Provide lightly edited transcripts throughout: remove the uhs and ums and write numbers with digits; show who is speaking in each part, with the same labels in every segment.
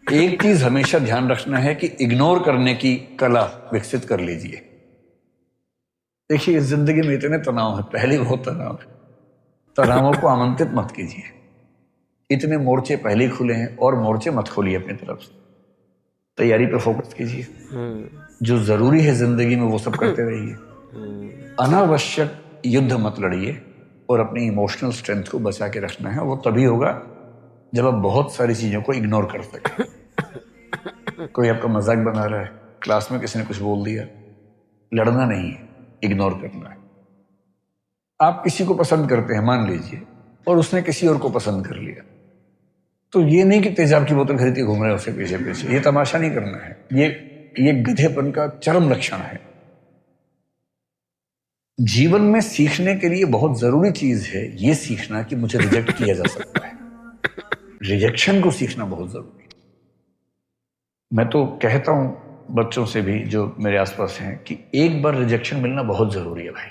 Speaker 1: एक चीज हमेशा ध्यान रखना है कि इग्नोर करने की कला विकसित कर लीजिए। देखिए, इस जिंदगी में इतने तनाव है, पहले बहुत तनाव है, तनावों को आमंत्रित मत कीजिए। इतने मोर्चे पहले ही खुले हैं और मोर्चे मत खोलिए अपनी तरफ से। तैयारी पे फोकस कीजिए, जो जरूरी है जिंदगी में वो सब करते रहिए। अनावश्यक युद्ध मत लड़िए और अपनी इमोशनल स्ट्रेंथ को बचा के रखना है। वो तभी होगा जब आप बहुत सारी चीजों को इग्नोर कर सकें। कोई आपका मजाक बना रहा है, क्लास में किसी ने कुछ बोल दिया, लड़ना नहीं है, इग्नोर करना है। आप किसी को पसंद करते हैं मान लीजिए, और उसने किसी और को पसंद कर लिया, तो ये नहीं कि तेजाब की बोतल खरीद के घूम रहे हैं उसके पीछे पीछे। ये तमाशा नहीं करना है, ये गधेपन का चरम लक्षण है। जीवन में सीखने के लिए बहुत जरूरी चीज है ये सीखना कि मुझे रिजेक्ट किया जा सकता है। रिजेक्शन को सीखना बहुत जरूरी है। मैं तो कहता हूं बच्चों से भी जो मेरे आसपास हैं कि एक बार रिजेक्शन मिलना बहुत जरूरी है भाई।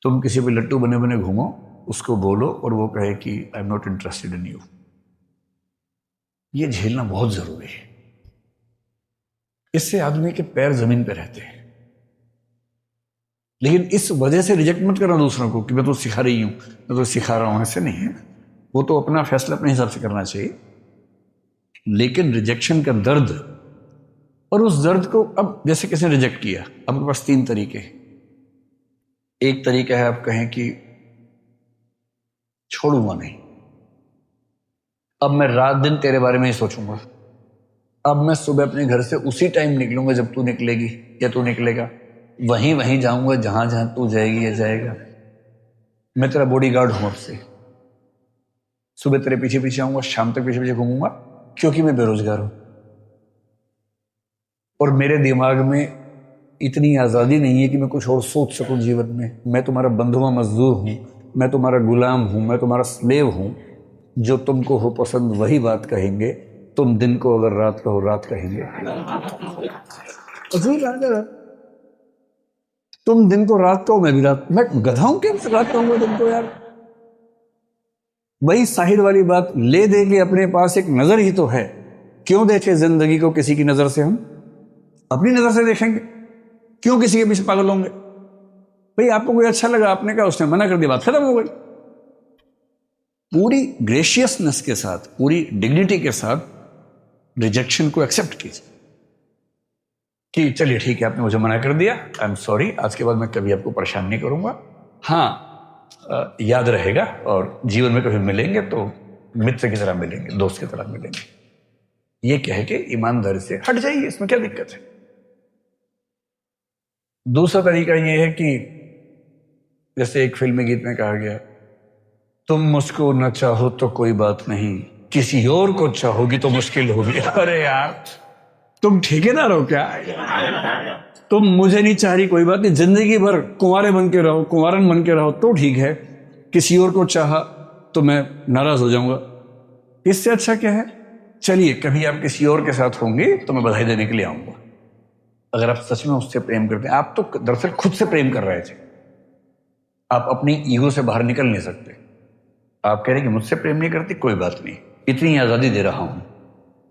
Speaker 1: तुम किसी पे लट्टू बने बने घूमो, उसको बोलो और वो कहे कि I am not interested in you, ये झेलना बहुत जरूरी है। इससे आदमी के पैर जमीन पे रहते हैं। लेकिन इस वजह से रिजेक्ट मत करना दूसरों को कि मैं तो सिखा रही हूं, मैं तो सिखा रहा हूं, ऐसे नहीं है। वो तो अपना फैसला अपने हिसाब से करना चाहिए। लेकिन रिजेक्शन का दर्द, और उस दर्द को, अब जैसे किसी ने रिजेक्ट किया, आपके पास तीन तरीके हैं। एक तरीका है आप कहें कि छोड़ूंगा नहीं, अब मैं रात दिन तेरे बारे में ही सोचूंगा, अब मैं सुबह अपने घर से उसी टाइम निकलूंगा जब तू निकलेगी या तू निकलेगा, वहीं वहीं जाऊंगा जहां जहां तू जाएगी या जाएगा। मैं तेरा बॉडीगार्ड हूं, अब से सुबह तेरे पीछे पीछे आऊंगा, शाम तक पीछे पीछे घूमूंगा, क्योंकि मैं बेरोजगार हूं और मेरे दिमाग में इतनी आजादी नहीं है कि मैं कुछ और सोच सकूं जीवन में। मैं तुम्हारा बंधुआ मजदूर हूं, मैं तुम्हारा गुलाम हूं, मैं तुम्हारा स्लेव हूं। जो तुमको हो पसंद वही बात कहेंगे, तुम दिन को अगर रात कहो रात कहेंगे। तुम दिन को रात कहो मैं भी रात, मैं गधा हूं क्या रात कहूंगा दिन को यार। वही साहिर वाली बात, ले दे के अपने पास एक नजर ही तो है, क्यों देखे जिंदगी को किसी की नजर से, हम अपनी नजर से देखेंगे, क्यों किसी के पीछे पागल होंगे। भाई आपको कोई अच्छा लगा, आपने कहा, उसने मना कर दिया, बात खत्म हो गई। पूरी ग्रेशियसनेस के साथ, पूरी डिग्निटी के साथ रिजेक्शन को एक्सेप्ट कीजिए कि चलिए ठीक है, आपने मुझे मना कर दिया, आई एम सॉरी, आज के बाद मैं कभी आपको परेशान नहीं करूंगा। हाँ, याद रहेगा, और जीवन में कभी मिलेंगे तो मित्र की तरह मिलेंगे, दोस्त की तरह मिलेंगे। ये कह के ईमानदारी से हट जाइए, इसमें क्या दिक्कत है। दूसरा तरीका ये है कि जैसे एक फिल्मी गीत में कहा गया, तुम मुझको न चाहो तो कोई बात नहीं, किसी और को चाहोगी तो मुश्किल होगी। अरे यार, तुम ठेकेदार हो क्या? तुम मुझे नहीं चाह रही, कोई बात नहीं, जिंदगी भर कुंवारे बन के रहो, कुंवारन बन के रहो तो ठीक है। किसी और को चाहा तो मैं नाराज हो जाऊंगा। इससे अच्छा क्या है, चलिए कभी आप किसी और के साथ होंगे तो मैं बधाई देने के लिए आऊंगा। अगर आप सच में उससे प्रेम करते हैं, आप तो दरअसल खुद से प्रेम कर रहे थे, आप अपनी ईगो से बाहर निकल नहीं सकते। आप कह रहे कि मुझसे प्रेम नहीं करती, कोई बात नहीं, इतनी आजादी दे रहा हूं,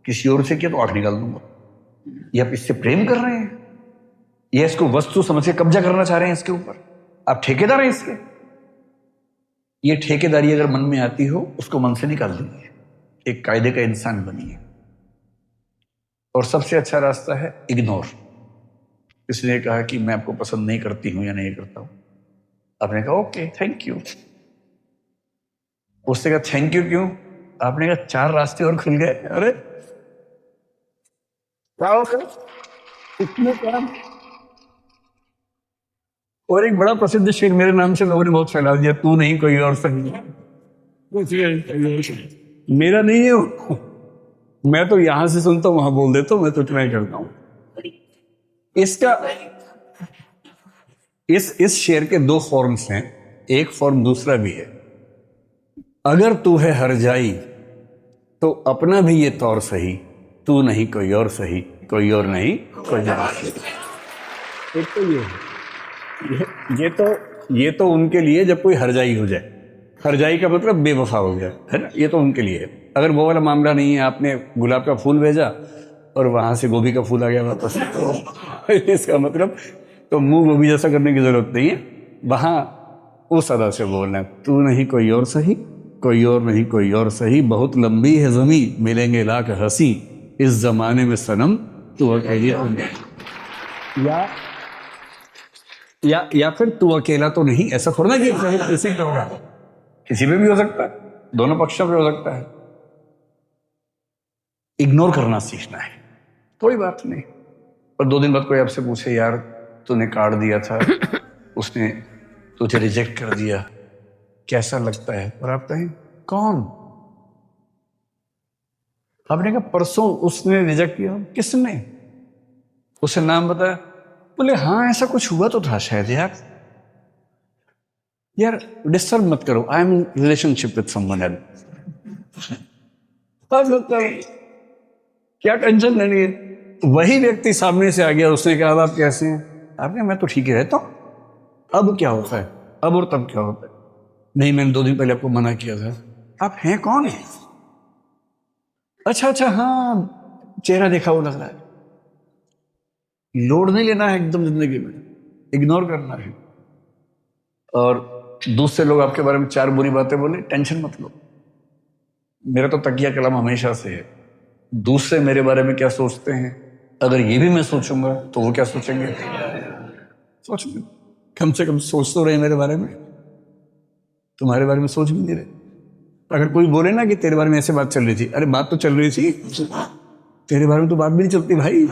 Speaker 1: किसी और से किया तो आंख निकाल दूंगा। ये आप इससे प्रेम कर रहे हैं, ये इसको वस्तु समझ के कब्जा करना चाह रहे हैं इसके ऊपर, आप ठेकेदार हैं इसके। ये ठेकेदारी अगर मन में आती हो, उसको मन से निकाल दीजिए, एक कायदे का इंसान बनिए। और सबसे अच्छा रास्ता है इग्नोर। इसने कहा कि मैं आपको पसंद नहीं करती हूं या नहीं करता हूं, आपने कहा ओके थैंक यू। उसने कहा थैंक यू क्यों? आपने कहा 4 रास्ते और खुल गए। अरे इतने काम। और एक बड़ा प्रसिद्ध शेर मेरे नाम से लोगों ने बहुत फैला दिया, तू नहीं कोई और सही। मेरा नहीं है वो, मैं तो यहां से सुनता हूं वहां बोल देता हूं, मैं तो इतना ही करता हूं। इसका इस शेर के 2 फॉर्म्स हैं, एक फॉर्म दूसरा भी है। अगर तू है हर जाई तो अपना भी ये तौर सही, तू नहीं कोई और सही, कोई और नहीं कोई और सही। एक तो ये तो उनके लिए जब कोई हरजाई हो जाए, हरजाई का मतलब बेवफा हो गया, है ना, ये तो उनके लिए है। अगर वो वाला मामला नहीं है, आपने गुलाब का फूल भेजा और वहां से गोभी का फूल आ गया वापस, इसका मतलब तो मुंह गोभी जैसा करने की जरूरत नहीं है। वहां उस अदा से बोलना है, तू नहीं कोई और सही, कोई और नहीं कोई और सही, बहुत लंबी है जमी, मिलेंगे लाख हंसी, इस जमाने में सनम तू अकेला। या फिर तू अकेला तो नहीं, ऐसा थोड़ा ना कि किसी पे होगा, किसी पे भी हो सकता है, दोनों पक्षों पे हो सकता है। इग्नोर करना सीखना है, कोई बात नहीं। और 2 दिन बाद कोई आपसे पूछे, यार तूने कार्ड दिया था, उसने तुझे रिजेक्ट कर दिया, कैसा लगता है? और आप कहें कौन? आपने कहा परसों उसने रिजेक्ट किया। किसने? उसे नाम बताया? बोले हाँ ऐसा कुछ हुआ तो था शायद। यार डिस्टर्ब मत करो, I am in relationship with someone else. क्या टेंशन लेनी है? वही व्यक्ति सामने से आ गया, उसने कहा आप कैसे हैं? आपने मैं तो ठीक ही रहता हूं, अब क्या होता है? अब और तब क्या होता है? नहीं मैंने 2 दिन पहले आपको मना किया था। आप हैं कौन है? अच्छा हाँ, चेहरा देखा वो लग रहा है। लोड नहीं लेना है एकदम जिंदगी में, इग्नोर करना है। और दूसरे लोग आपके बारे में 4 बुरी बातें बोले, टेंशन मत लो। मेरा तो तकिया कलम हमेशा से है, दूसरे मेरे बारे में क्या सोचते हैं, अगर ये भी मैं सोचूंगा तो वो क्या सोचेंगे? सोचेंगे, कम से कम सोच तो रहे मेरे बारे में, तुम्हारे बारे में सोच भी नहीं रहे। अगर कोई बोले ना कि तेरे बारे में ऐसे बात चल रही थी, अरे बात तो चल रही थी, तेरे बारे में तो बात भी नहीं चलती भाई,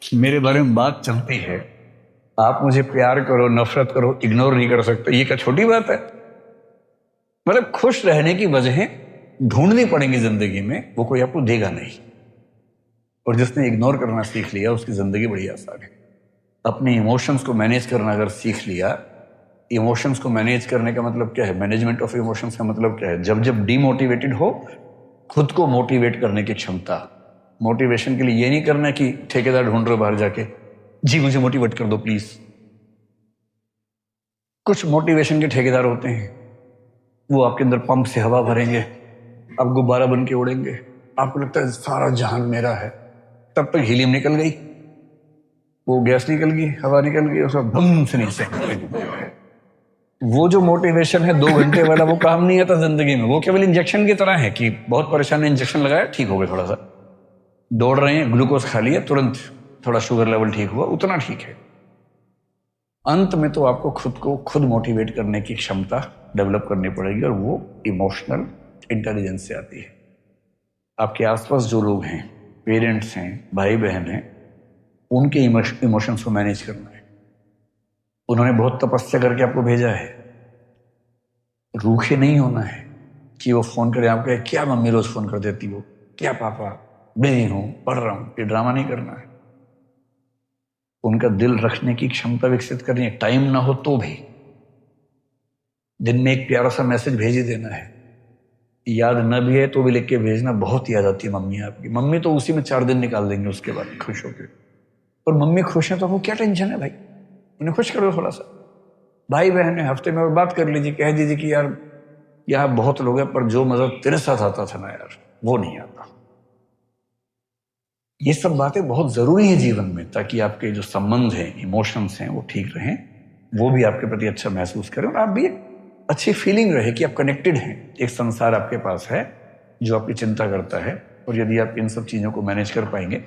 Speaker 1: मेरे बारे में बात चलती है। आप मुझे प्यार करो नफरत करो, इग्नोर नहीं कर सकते, ये क्या छोटी बात है? मतलब खुश रहने की वजह ढूंढनी पड़ेंगी जिंदगी में, वो कोई आपको देगा नहीं। और जिसने इग्नोर करना सीख लिया उसकी जिंदगी बड़ी आसान है। अपने इमोशंस को मैनेज करना अगर सीख लिया, इमोशंस को मैनेज करने का मतलब क्या है, मैनेजमेंट ऑफ इमोशंस का मतलब क्या है? जब जब डीमोटिवेटेड हो, खुद को मोटिवेट करने की क्षमता। मोटिवेशन के लिए ये नहीं करना कि ठेकेदार ढूंढ रहे हो बाहर जाके, जी मुझे मोटिवेट कर दो प्लीज। कुछ मोटिवेशन के ठेकेदार होते हैं, वो आपके अंदर पंप से हवा भरेंगे, आप गुब्बारा बन के उड़ेंगे, आपको लगता है सारा जहान मेरा है। तब तक हीलियम निकल गई, वो गैस निकल गई, हवा निकल गई, उसका बम से नीचे। वो जो मोटिवेशन है 2 घंटे वाला, वो काम नहीं आता जिंदगी में। वो केवल इंजेक्शन की तरह है कि बहुत परेशान है, इंजेक्शन लगाया ठीक हो गए, थोड़ा सा दौड़ रहे हैं, ग्लूकोज खा लिया, तुरंत थोड़ा शुगर लेवल ठीक हुआ, उतना ठीक है। अंत में तो आपको खुद को खुद मोटिवेट करने की क्षमता डेवलप करनी पड़ेगी, और वो इमोशनल इंटेलिजेंस से आती है। आपके आसपास जो लोग हैं, पेरेंट्स हैं, भाई बहन हैं, उनके इमोशंस को मैनेज करना है। उन्होंने बहुत तपस्या करके आपको भेजा है, रूखे नहीं होना है कि वो फोन करे, आप कहे क्या मम्मी रोज फोन कर देती हो, क्या पापा बिजी हूं पढ़ रहा हूं, ये ड्रामा नहीं करना है। उनका दिल रखने की क्षमता विकसित करनी है। टाइम ना हो तो भी दिन में एक प्यारा सा मैसेज भेज ही देना है, याद न भी है तो भी लिख के भेजना। बहुत याद आती है मम्मी आपकी, मम्मी तो उसी में 4 दिन निकाल देंगे उसके बाद खुश होकर। और मम्मी खुश है तो आपको क्या टेंशन है भाई, उन्हें खुश करो थोड़ा सा। भाई बहन है, हफ्ते में बात कर लीजिए, कह दीजिए कि यार यहाँ बहुत लोग हैं पर जो मजा तेरे साथ आता था ना यार, वो नहीं आता। ये सब बातें बहुत जरूरी है जीवन में, ताकि आपके जो संबंध हैं, इमोशंस हैं, वो ठीक रहें, वो भी आपके प्रति अच्छा महसूस करें, और आप भी अच्छी फीलिंग रहे कि आप कनेक्टेड हैं। एक संसार आपके पास है जो आपकी चिंता करता है, और यदि आप इन सब चीजों को मैनेज कर पाएंगे